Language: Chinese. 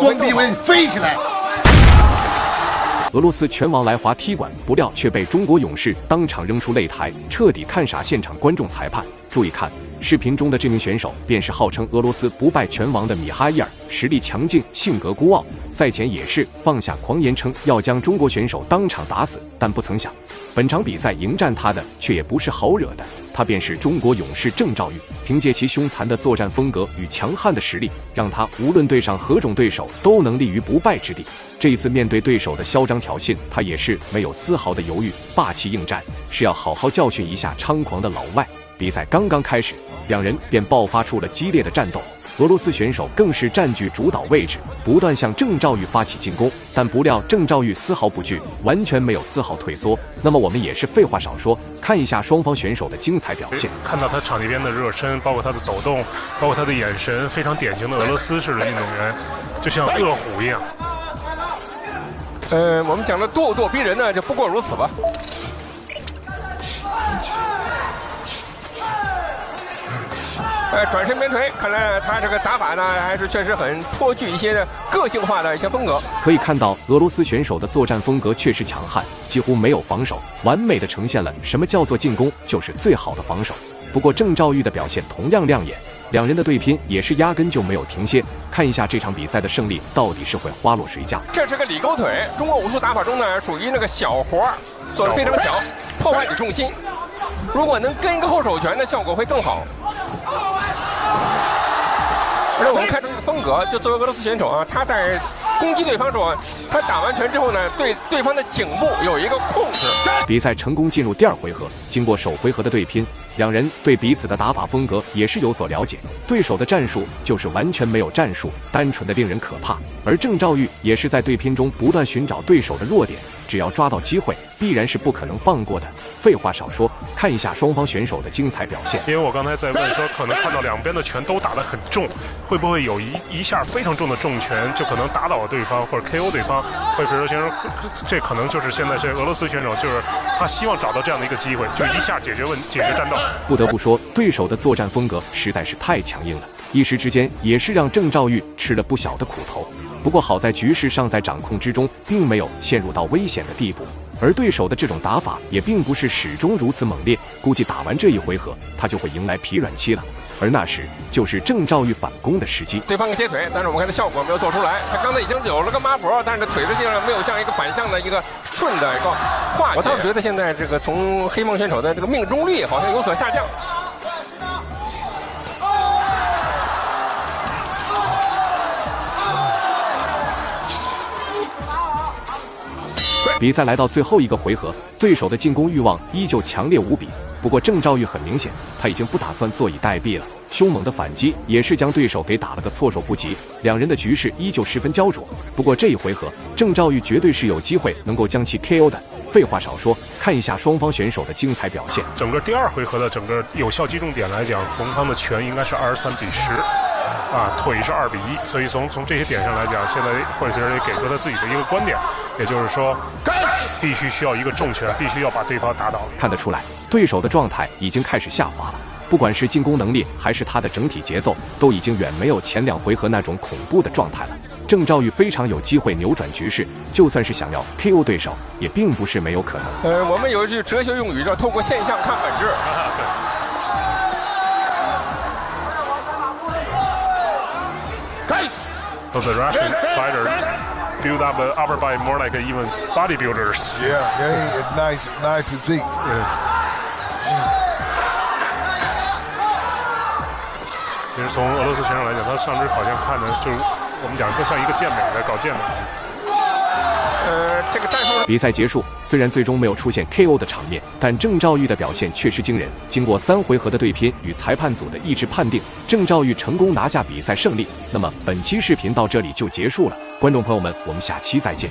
光臂纹飞起来。俄罗斯拳王来华踢馆，不料却被中国勇士当场扔出擂台，彻底看傻现场观众裁判。注意看，视频中的这名选手便是号称俄罗斯不败拳王的米哈伊尔，实力强劲，性格孤傲，赛前也是放下狂言称要将中国选手当场打死，但不曾想，本场比赛迎战他的却也不是好惹的，他便是中国勇士郑兆玉。凭借其凶残的作战风格与强悍的实力，让他无论对上何种对手都能立于不败之地。这一次面对对手的嚣张挑衅，他也是没有丝毫的犹豫，霸气应战，是要好好教训一下猖狂的老外。比赛刚刚开始，两人便爆发出了激烈的战斗。俄罗斯选手更是占据主导位置，不断向郑兆玉发起进攻，但不料郑兆玉丝毫不惧，完全没有丝毫退缩。那么我们也是废话少说，看一下双方选手的精彩表现。看到他场地边的热身，包括他的走动，包括他的眼神，非常典型的俄罗斯式的运动员，就像饿虎一样。我们讲的咄咄逼人呢，就不过如此吧。转身边腿，看来他这个打法呢，还是确实很颇具一些个性化的一些风格。可以看到，俄罗斯选手的作战风格确实强悍，几乎没有防守，完美的呈现了什么叫做进攻就是最好的防守。不过郑兆玉的表现同样亮眼，两人的对拼也是压根就没有停歇。看一下这场比赛的胜利到底是会花落谁家？这是个里勾腿，中国武术打法中呢，属于那个小活，做得非常小，破坏你重心。如果能跟一个后手拳的效果会更好。而且我们看出一个风格，就作为俄罗斯选手啊，他在攻击对方时候，他打完拳之后呢，对对方的颈部有一个控制。比赛成功进入第二回合，经过首回合的对拼，两人对彼此的打法风格也是有所了解。对手的战术就是完全没有战术，单纯的令人可怕。而郑兆玉也是在对拼中不断寻找对手的弱点，只要抓到机会，必然是不可能放过的。废话少说，看一下双方选手的精彩表现。因为我刚才在问说，可能看到两边的拳都打得很重，会不会有一下非常重的重拳就可能打倒对方或者 KO 对方？会水手先生，这可能就是现在这俄罗斯选手，就是他希望找到这样的一个机会，就一下解决战斗。不得不说，对手的作战风格实在是太强硬了，一时之间也是让郑兆玉吃了不小的苦头。不过好在局势尚在掌控之中，并没有陷入到危险的地步。而对手的这种打法也并不是始终如此猛烈，估计打完这一回合，他就会迎来疲软期了。而那时就是郑兆玉反攻的时机。对方个接腿，但是我们看他效果没有做出来。他刚才已经有了个抹脖，但是腿实际上没有像一个反向的一个顺的一个化解。我倒是觉得现在这个从黑帮选手的这个命中率好像有所下降。比赛来到最后一个回合，对手的进攻欲望依旧强烈无比。不过郑兆玉很明显，他已经不打算坐以待毙了。凶猛的反击也是将对手给打了个措手不及，两人的局势依旧十分焦灼。不过这一回合，郑兆玉绝对是有机会能够将其 KO 的。废话少说，看一下双方选手的精彩表现。整个第二回合的整个有效击中点来讲，红方的拳应该是23-10。腿是2-1，所以从这些点上来讲，现在会是给出他自己的一个观点，也就是说，必须需要一个重拳，必须要把对方打倒。看得出来，对手的状态已经开始下滑了，不管是进攻能力还是他的整体节奏，都已经远没有前两回合那种恐怖的状态了。郑兆玉非常有机会扭转局势，就算是想要 KO 对手，也并不是没有可能。我们有一句哲学用语叫透过现象看本质。So the Russian fighters build up the upper body more like even bodybuilders. Yeah, nice physique. 其实从俄罗斯选手来讲，他上肢好像看的就是我们讲更像一个健美的，搞健美。这个战术比赛结束，虽然最终没有出现 KO 的场面，但郑兆玉的表现确实惊人。经过3回合的对拼与裁判组的一致判定，郑兆玉成功拿下比赛胜利。那么本期视频到这里就结束了，观众朋友们，我们下期再见。